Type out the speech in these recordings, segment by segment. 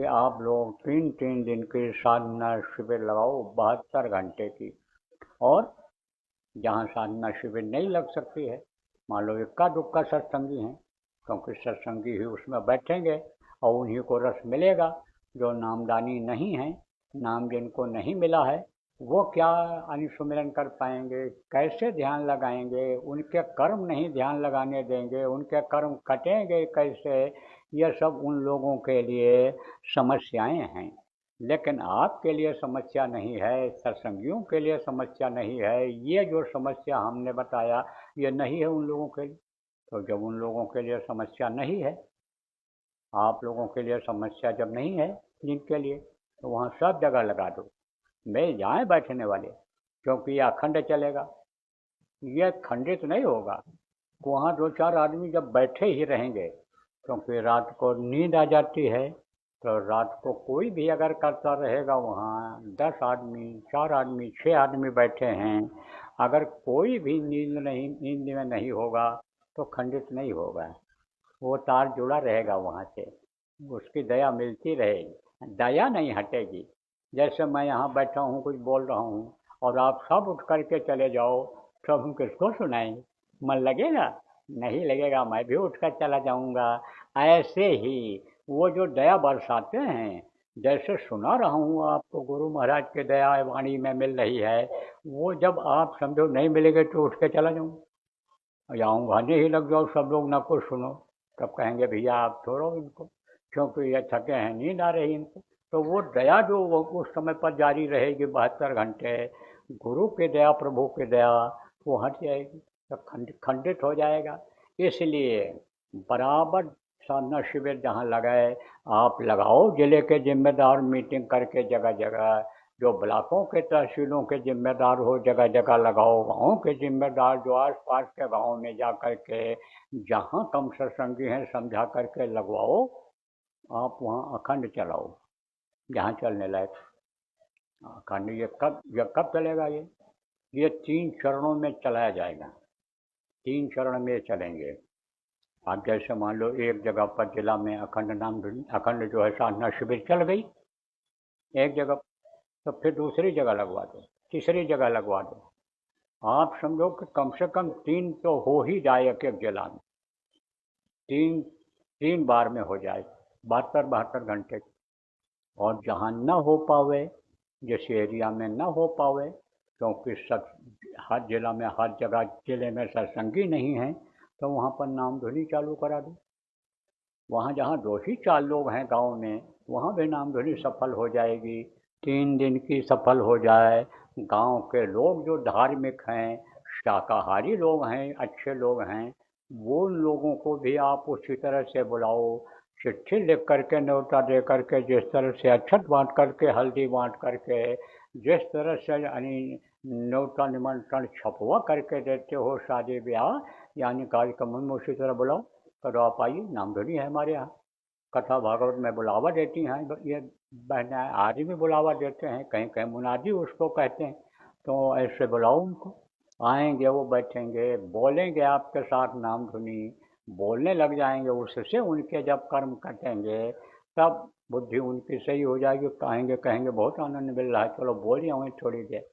कि आप लोग 3-3 दिन की साधना शिविर लगाओ 72 घंटे की। और जहाँ साधना शिविर नहीं लग सकती है, मान लो इक्का दुक्का सत्संगी हैं, क्योंकि सत्संगी ही उसमें बैठेंगे और उन्हीं को रस मिलेगा। जो नामदानी नहीं है, नाम जिनको नहीं मिला है, वो क्या अनुस्मरण कर पाएंगे, कैसे ध्यान लगाएंगे, उनके कर्म नहीं ध्यान लगाने देंगे, उनके कर्म कटेंगे कैसे, ये सब उन लोगों के लिए समस्याएं हैं। लेकिन आपके लिए समस्या नहीं है, सत्संगियों के लिए समस्या नहीं है। ये जो समस्या हमने बताया, ये नहीं है उन लोगों के लिए। तो जब उन लोगों के लिए समस्या नहीं है, आप लोगों के लिए समस्या जब नहीं है जिनके लिए, तो वहाँ सब जगह लगा दो, मिल जाए बैठने वाले। क्योंकि ये अखंड चलेगा, ये खंडित नहीं होगा। वहाँ 2-4 आदमी जब बैठे ही रहेंगे, क्योंकि रात को नींद आ जाती है, तो रात को कोई भी अगर करता रहेगा, वहाँ 10 आदमी, 4 आदमी, 6 आदमी बैठे हैं, अगर कोई भी नींद में नहीं होगा, तो खंडित नहीं होगा। वो तार जुड़ा रहेगा वहाँ से, उसकी दया मिलती रहेगी, दया नहीं हटेगी। जैसे मैं यहाँ बैठा हूँ, कुछ बोल रहा हूँ, और आप सब उठ करके चले जाओ, तो हम किसको सुनाएंगे? मन लगेगा? नहीं लगेगा, मैं भी उठकर चला जाऊंगा। ऐसे ही वो जो दया बरसाते हैं, जैसे सुना रहा हूँ आपको गुरु महाराज की दया वाणी में मिल रही है, वो जब आप समझो नहीं मिलेंगे तो उठ के चला जाऊंगा, जाऊँ भाने ही लग जाओ, सब लोग ना कुछ सुनो, तब कहेंगे भैया आप छोड़ो इनको, क्योंकि ये थके हैं, नींद आ रही इनको। तो वो दया जो वो उस समय पर जारी रहेगी 72 घंटे, गुरु की दया, प्रभु की दया, वो हट जाएगी, तो खंडित हो जाएगा। इसलिए बराबर साधना शिविर जहाँ लगाए, आप लगाओ, जिले के जिम्मेदार मीटिंग करके जगह जगह, जो ब्लॉकों के तहसीलों के जिम्मेदार हो जगह जगह लगाओ, गाँव के जिम्मेदार जो आस पास के गाँव में जा कर के जहाँ कम सत्संगी हैं समझा करके लगवाओ। आप वहाँ अखंड चलाओ, जहाँ चलने लायक अखंड। ये कब चलेगा? ये 3 चरणों में चलाया जाएगा, 3 चरण में चलेंगे। आप जैसे मान लो एक जगह पर जिला में अखंड जो है साधना शिविर चल गई एक जगह, तो फिर दूसरी जगह लगवा दो, तीसरी जगह लगवा दो। आप समझो कि कम से कम 3 तो हो ही जाए एक एक जिला में, 3 बार में हो जाए, 72-72 घंटे। और जहाँ न हो पावे, जिस एरिया में न हो पावे, क्योंकि सब हर जिला में, हर जगह जिले में सत्संगी नहीं है, तो वहाँ पर नाम धुनी चालू करा दो। वहाँ जहाँ 2 ही 4 लोग हैं गांव में, वहाँ भी नाम धुनी सफल हो जाएगी, 3 दिन की सफल हो जाए। गांव के लोग जो धार्मिक हैं, शाकाहारी लोग हैं, अच्छे लोग हैं, वो लोगों को भी आप उसी तरह से बुलाओ, चिट्ठी लिख करके, न्योता दे करके, जिस तरह से अक्षत बांट करके, हल्दी बांट करके, जिस तरह से यानी न्योता निमंत्रण छपवा करके देते हो शादी ब्याह यानी कार्यक्रम में, उसी तरह बुलाओ। करो आप आइए, नामधुनी है हमारे यहाँ, कथा भागवत में बुलावा देती हैं ये बहनें, आज भी बुलावा देते हैं, कहीं कहीं मुनादी उसको कहते हैं। तो ऐसे बुलाओ उनको, आएंगे, वो बैठेंगे, बोलेंगे आपके साथ नाम धुनी, बोलने लग जाएंगे, उससे उनके जब कर्म कटेंगे, तब बुद्धि उनकी सही हो जाएगी, कहेंगे कहेंगे बहुत आनंद मिल रहा है, चलो बोलिए हमें थोड़ी देर।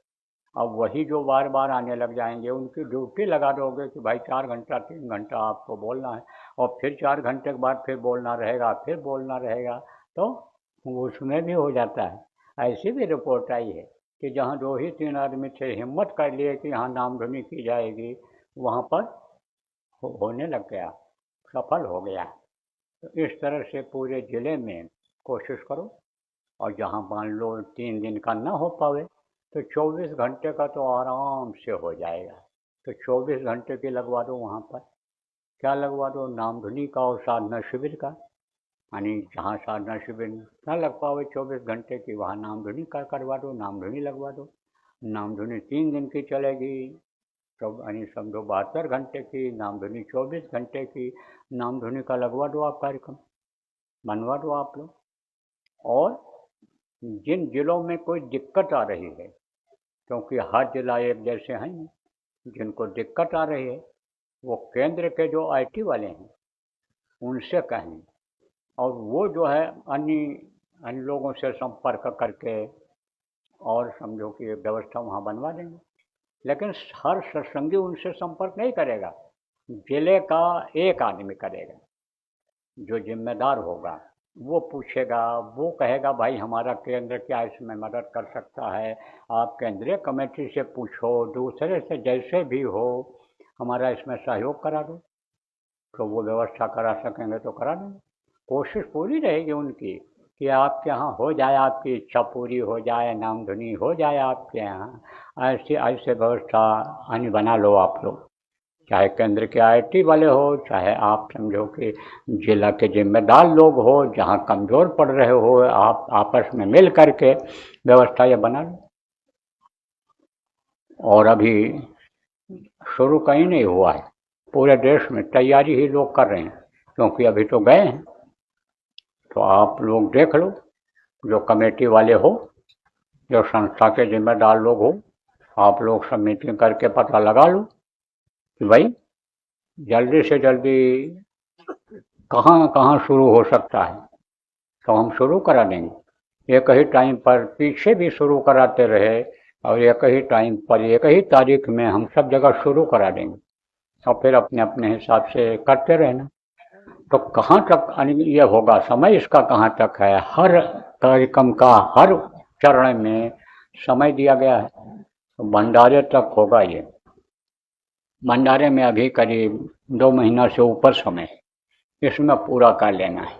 अब वही जो बार बार आने लग जाएंगे, उनकी ड्यूटी लगा दोगे कि भाई 4 घंटा 3 घंटा आपको बोलना है, और फिर 4 घंटे के बाद फिर बोलना रहेगा, फिर बोलना रहेगा, तो उसमें भी हो जाता है। ऐसी भी रिपोर्ट आई है कि जहाँ 2 ही 3 आदमी थे, हिम्मत कर लिए कि यहाँ नाम धुनी की जाएगी, वहाँ पर होने लग गया, सफल हो गया। तो इस तरह से पूरे जिले में कोशिश करो। और जहाँ मान लो 3 दिन का ना हो पावे, तो 24 घंटे का तो आराम से हो जाएगा। तो 24 घंटे की लगवा दो वहाँ पर। क्या लगवा दो? नाम धुनी का और साधना शिविर का। यानी जहाँ साधना शिविर ना लग पावे 24 घंटे की, वहाँ नाम धुनी का करवा दो, नाम धुनी लगवा दो। नाम धुनी 3 दिन की चलेगी, तो यानी समझो 72 घंटे की, नाम धुनी 24 घंटे की। नाम धुनी का लगवा दो आप कार्यक्रम, बनवा दो आप लोग। और जिन जिलों में कोई दिक्कत आ रही है, क्योंकि हर जिला एक जैसे हैं नहीं, जिनको दिक्कत आ रही है, वो केंद्र के जो आईटी वाले हैं उनसे कहें, और वो जो है अन्य अन्य लोगों से संपर्क करके और समझो कि व्यवस्था वहाँ बनवा देंगे। लेकिन हर सत्संगी उनसे संपर्क नहीं करेगा, जिले का एक आदमी करेगा, जो जिम्मेदार होगा। वो पूछेगा, वो कहेगा भाई हमारा केंद्र क्या इसमें मदद कर सकता है, आप केंद्रीय कमेटी से पूछो, दूसरे से जैसे भी हो हमारा इसमें सहयोग करा दो। तो वो व्यवस्था करा सकेंगे तो करा देंगे। कोशिश पूरी रहेगी उनकी कि आपके यहाँ हो जाए, आपकी इच्छा पूरी हो जाए, नाम धुनी हो जाए आपके यहाँ। ऐसी ऐसे व्यवस्था अन्य बना लो आप लोग, चाहे केंद्र के आईटी वाले हो, चाहे आप समझो कि जिला के जिम्मेदार लोग हो, जहाँ कमज़ोर पड़ रहे हो आप आपस में मिल करके व्यवस्था ये बना लो। और अभी शुरू कहीं नहीं हुआ है, पूरे देश में तैयारी ही लोग कर रहे हैं, क्योंकि अभी तो गए हैं। तो आप लोग देख लो, जो कमेटी वाले हो, जो संस्था के जिम्मेदार लोग हो, आप लोग सब मीटिंग करके पता लगा लो कि भाई जल्दी से जल्दी कहाँ कहाँ शुरू हो सकता है, तो हम शुरू करा देंगे। एक ही टाइम पर पीछे भी शुरू कराते रहे और एक ही टाइम पर एक ही तारीख में हम सब जगह शुरू करा देंगे, और फिर अपने अपने हिसाब से करते रहना। तो कहाँ तक ये होगा, समय इसका कहाँ तक है, हर कार्यक्रम का हर चरण में समय दिया गया है। तो भंडारे तक होगा ये। भंडारे में अभी करीब 2 महीना से ऊपर समय, इसमें पूरा कर लेना है।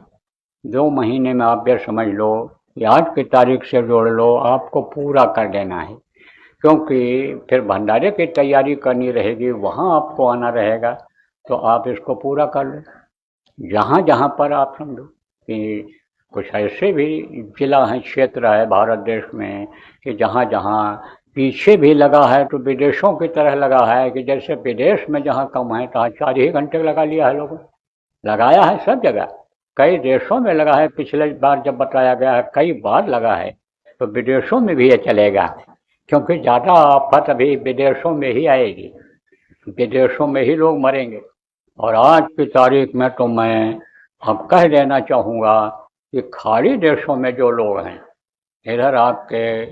2 महीने में आप ये समझ लो कि आज की तारीख से जोड़ लो, आपको पूरा कर देना है। क्योंकि फिर भंडारे की तैयारी करनी रहेगी, वहाँ आपको आना रहेगा, तो आप इसको पूरा कर लो। जहाँ जहाँ पर आप समझो कि कुछ ऐसे भी जिला हैं, क्षेत्र है भारत देश में कि जहाँ जहाँ पीछे भी लगा है तो विदेशों की तरह लगा है, कि जैसे विदेश में जहाँ कम है तहाँ 4 ही घंटे लगा लिया है लोगों, लगाया है सब जगह। कई देशों में लगा है, पिछले बार जब बताया गया है कई बार लगा है, तो विदेशों में भी ये चलेगा, क्योंकि ज़्यादा आफत अभी विदेशों में ही आएगी, विदेशों में ही लोग मरेंगे। और आज की तारीख में तो मैं अब कह देना चाहूँगा कि खाड़ी देशों में जो लोग हैं, इधर आपके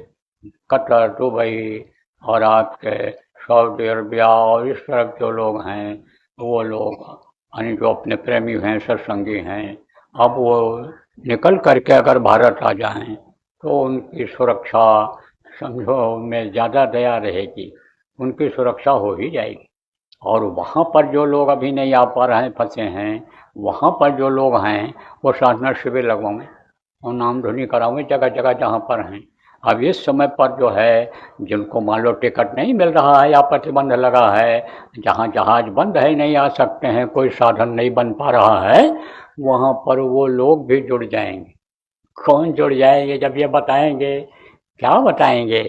कतर, दुबई और आपके सऊदी अरबिया और इस तरफ जो लोग हैं, वो लोग यानी जो अपने प्रेमी हैं, सत्संगी हैं, अब वो निकल करके अगर भारत आ जाएं तो उनकी सुरक्षा समझो में ज़्यादा दया रहेगी, उनकी सुरक्षा हो ही जाएगी। और वहाँ पर जो लोग अभी नहीं आ पा रहे हैं, फंसे हैं, वहाँ पर जो लोग हैं वो साधना शिविर लगवाएं और नाम धुनी करावें जगह जगह जहाँ पर हैं। अब इस समय पर जो है, जिनको मान लो टिकट नहीं मिल रहा है या प्रतिबंध लगा है, जहाँ जहाज बंद है नहीं आ सकते हैं, कोई साधन नहीं बन पा रहा है, वहाँ पर वो लोग भी जुड़ जाएंगे। कौन जुड़ जाएंगे जब ये बताएंगे, क्या बताएंगे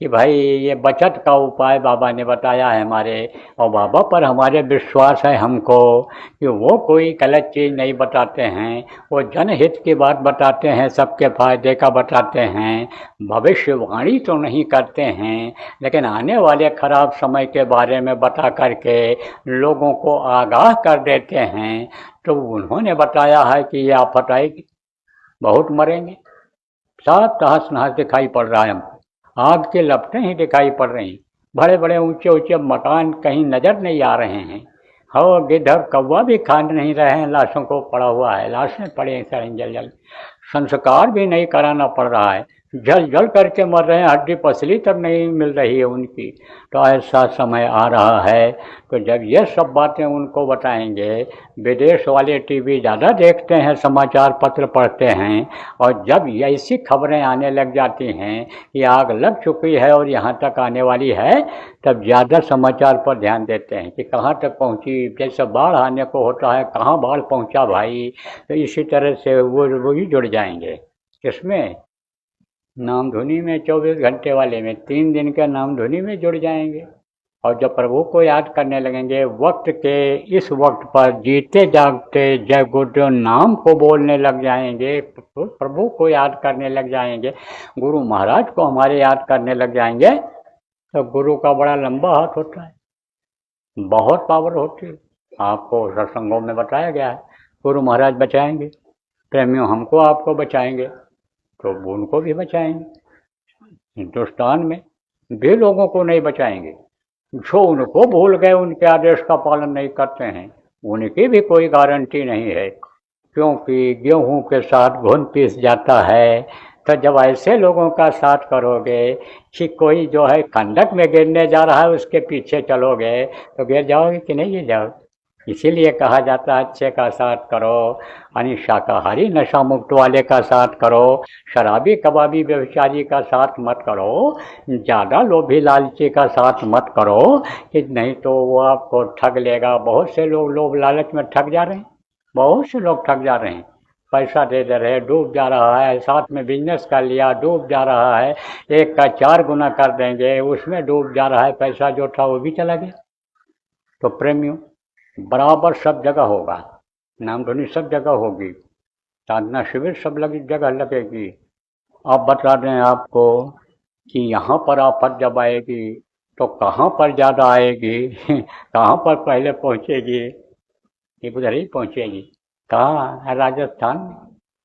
कि भाई ये बचत का उपाय बाबा ने बताया है हमारे, और बाबा पर हमारे विश्वास है हमको कि वो कोई गलत चीज़ नहीं बताते हैं, वो जनहित की बात बताते हैं, सबके फायदे का बताते हैं, भविष्यवाणी तो नहीं करते हैं, लेकिन आने वाले खराब समय के बारे में बता करके लोगों को आगाह कर देते हैं। तो उन्होंने बताया है कि ये आफत आएगी, बहुत मरेंगे, सब तहस नहस दिखाई पड़ रहा है हमको, आग के लपटें ही दिखाई पड़ रही, बड़े बड़े ऊंचे ऊंचे मकान कहीं नजर नहीं आ रहे हैं, हवा गिद्धर कौवा भी खा नहीं रहे हैं, लाशों को पड़ा हुआ है, लाशें पड़े हैं सारी जल जल, संस्कार भी नहीं कराना पड़ रहा है, जल जल करके मर रहे हैं, हड्डी पसली तक नहीं मिल रही है उनकी। तो ऐसा समय आ रहा है, तो जब ये सब बातें उनको बताएंगे, विदेश वाले टीवी ज़्यादा देखते हैं, समाचार पत्र पढ़ते हैं, और जब ऐसी खबरें आने लग जाती हैं कि आग लग चुकी है और यहाँ तक आने वाली है, तब ज़्यादा समाचार पर ध्यान देते हैं कि कहाँ तक पहुँची, जैसे बाढ़ आने को होता है, कहाँ बाढ़ पहुँचा भाई। तो इसी तरह से वो ही जुड़ जाएंगे, किसमें, नाम धुनी में, 24 घंटे वाले में, 3 दिन के नाम धुनी में जुड़ जाएंगे। और जब प्रभु को याद करने लगेंगे, वक्त के इस वक्त पर जीते जागते जय गुरुदेव नाम को बोलने लग जाएंगे, प्रभु को याद करने लग जाएंगे, गुरु महाराज को हमारे याद करने लग जाएंगे, तो गुरु का बड़ा लंबा हाथ होता है, बहुत पावर होती है। आपको सत्संगों में बताया गया है, गुरु महाराज बचाएंगे, प्रेमियों हमको आपको बचाएंगे, तो वो उनको भी बचाएंगे। हिंदुस्तान में भी लोगों को नहीं बचाएंगे। जो उनको भूल गए, उनके आदेश का पालन नहीं करते हैं, उनकी भी कोई गारंटी नहीं है, क्योंकि गेहूं के साथ घुन पीस जाता है। तो जब ऐसे लोगों का साथ करोगे कि कोई जो है खंडक में गिरने जा रहा है उसके पीछे चलोगे तो गिर जाओगे कि नहीं गिर जाओगे। इसीलिए कहा जाता है अच्छे का साथ करो, यानी शाकाहारी नशा मुक्त वाले का साथ करो, शराबी कबाबी व्यभिचारी का साथ मत करो, ज़्यादा लोभी लालची का साथ मत करो, कि नहीं तो वो आपको ठग लेगा। बहुत से लोग लोभ लालच में ठग जा रहे हैं, बहुत से लोग ठग जा रहे हैं। पैसा दे दे रहे, डूब जा रहा है, साथ में बिजनेस कर लिया, डूब जा रहा है, एक का 4 गुना कर देंगे, उसमें डूब जा रहा है, पैसा जो था वो भी चला गया। तो प्रेमियों, बराबर सब जगह होगा, नामधुनी सब जगह होगी, साधना शिविर सब जगह लगेगी। अब बता दें आपको कि यहाँ पर आफत जब आएगी तो कहाँ पर ज़्यादा आएगी कहाँ पर पहले पहुँचेगी, ये उधर ही पहुँचेगी। कहाँ? राजस्थान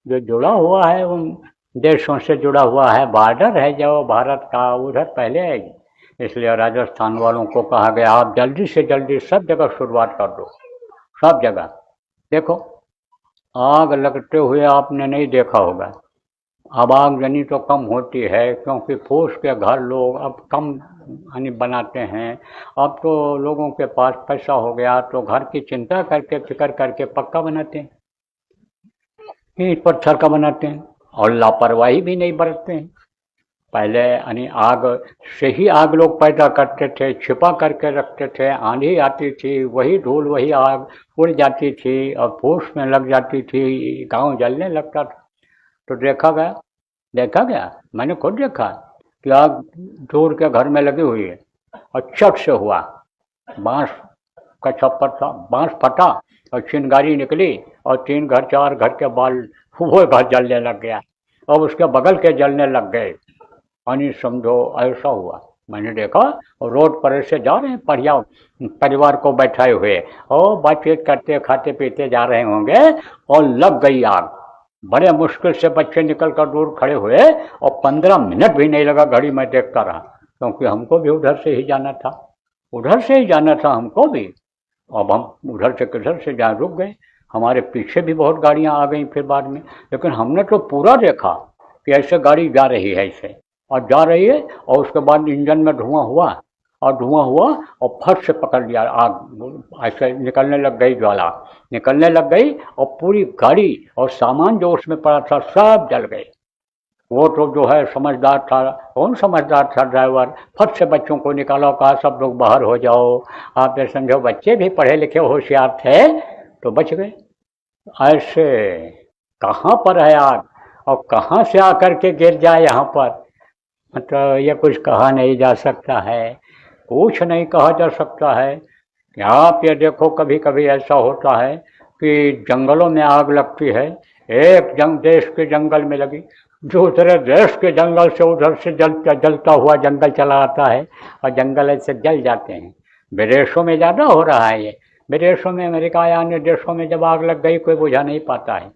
जो जुड़ा हुआ है उन देशों से जुड़ा हुआ है, बॉर्डर है जो भारत का, उधर पहले आएगी। इसलिए राजस्थान वालों को कहा गया आप जल्दी से जल्दी सब जगह शुरुआत कर दो, सब जगह। देखो, आग लगते हुए आपने नहीं देखा होगा, अब आगजनी तो कम होती है, क्योंकि फूस के घर लोग अब कम यानी बनाते हैं। अब तो लोगों के पास पैसा हो गया तो घर की चिंता करके फिक्र करके पक्का बनाते हैं, ईंट पत्थर का बनाते हैं, और लापरवाही भी नहीं बरतते हैं। पहले यानी आग से ही आग लोग पैदा करते थे, छिपा करके रखते थे, आंधी आती थी वही धूल वही आग उड़ जाती थी और फूस में लग जाती थी, गांव जलने लगता था। तो देखा गया, मैंने खुद देखा कि आग दूर के घर में लगी हुई है और चट से हुआ, बांस का छप्पर था, बांस फटा और चिंगारी निकली और 3 घर 4 घर के बाल वो घर जलने लग गया और उसके बगल के जलने लग गए। यानी समझो ऐसा हुआ, मैंने देखा। और रोड पर ऐसे जा रहे हैं परिवार को बैठाए हुए और बातचीत करते खाते पीते जा रहे होंगे और लग गई आग। बड़े मुश्किल से बच्चे निकल कर दूर खड़े हुए और 15 मिनट भी नहीं लगा, घड़ी में देखता रहा, क्योंकि हमको भी उधर से ही जाना था, उधर से ही जाना था हमको भी। अब हम उधर से किधर से जा रुक गए, हमारे पीछे भी बहुत गाड़ियां आ गई फिर बाद में, लेकिन हमने तो पूरा देखा कि ऐसे गाड़ी जा रही है ऐसे और जा रही है, और उसके बाद इंजन में धुआं हुआ और फट से पकड़ लिया, आग ऐसे निकलने लग गई, ज्वाला निकलने लग गई और पूरी गाड़ी और सामान जो उसमें पड़ा था सब जल गए। वो तो जो है समझदार था, कौन समझदार था ड्राइवर, फट से बच्चों को निकाला, कहा सब लोग बाहर हो जाओ। आप ये समझो बच्चे भी पढ़े लिखे होशियार थे तो बच गए। ऐसे कहाँ पर है आग और कहाँ से आकर के गिर जाए यहाँ पर, मतलब ये कुछ कहा नहीं जा सकता है, कुछ नहीं कहा जा सकता है। कि आप ये देखो, कभी कभी ऐसा होता है कि जंगलों में आग लगती है, एक देश के जंगल में लगी, दूसरे देश के जंगल से उधर से जलता हुआ जंगल चला आता है और जंगल ऐसे जल जाते हैं। विदेशों में ज़्यादा हो रहा है ये, विदेशों में, अमेरिका या अन्य देशों में जब आग लग गई कोई बुझा नहीं पाता है।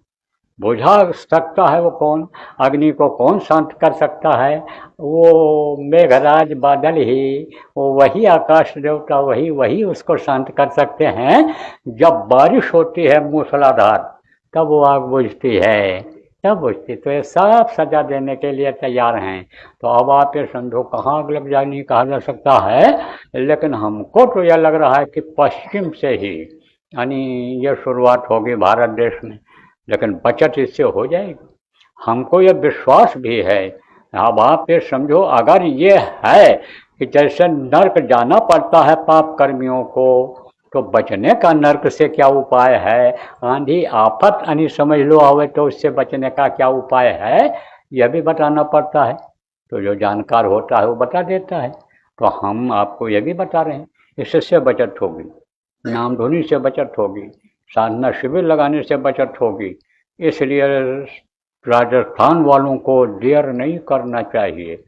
बुझा सकता है वो कौन, अग्नि को कौन शांत कर सकता है, वो मेघराज बादल ही, वो वही आकाश देवता वही उसको शांत कर सकते हैं। जब बारिश होती है मूसलाधार तब वो आग बुझती है, तब बुझती। तो ये सब सजा देने के लिए तैयार हैं। तो अब आप ये समझो कहाँ आग लग जाए नहीं कहा जा सकता है, लेकिन हमको तो यह लग रहा है कि पश्चिम से ही यानी ये शुरुआत होगी भारत देश में, लेकिन बचत इससे हो जाएगी, हमको ये विश्वास भी है। अब आप ये समझो, अगर ये है कि जैसे नर्क जाना पड़ता है पाप कर्मियों को, तो बचने का नर्क से क्या उपाय है, आंधी आफत यानी समझ लो आवे तो उससे बचने का क्या उपाय है, यह भी बताना पड़ता है। तो जो जानकार होता है वो बता देता है। तो हम आपको ये भी बता रहे हैं, इससे बचत होगी, नामधुनी से बचत होगी, साधना शिविर लगाने से बचत होगी। इसलिए राजस्थान वालों को देर नहीं करना चाहिए।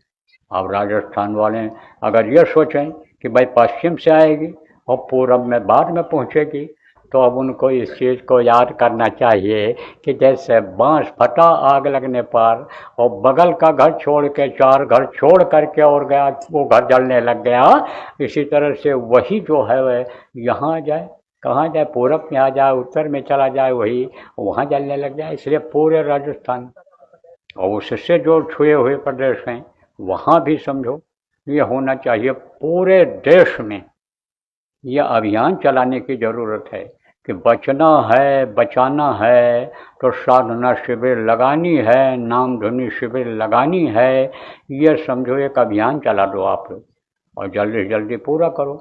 अब राजस्थान वाले अगर ये सोचें कि भाई पश्चिम से आएगी और पूरब में बाद में पहुंचेगी, तो अब उनको इस चीज़ को याद करना चाहिए कि जैसे बांस फटा आग लगने पर और बगल का घर छोड़ के 4 घर छोड़ करके और गया, वो घर जलने लग गया, इसी तरह से वही जो है वह यहाँ आ जाए, कहाँ जाए, पूरब में आ जाए, उत्तर में चला जाए, वही वहाँ जलने लग जाए। इसलिए पूरे राजस्थान और उससे जो छुए हुए प्रदेश हैं वहाँ भी समझो ये होना चाहिए। पूरे देश में यह अभियान चलाने की ज़रूरत है कि बचना है, बचाना है तो साधना शिविर लगानी है, नाम धुनी शिविर लगानी है। ये समझो एक अभियान चला दो आप लोग और जल्दी से जल्दी पूरा करो।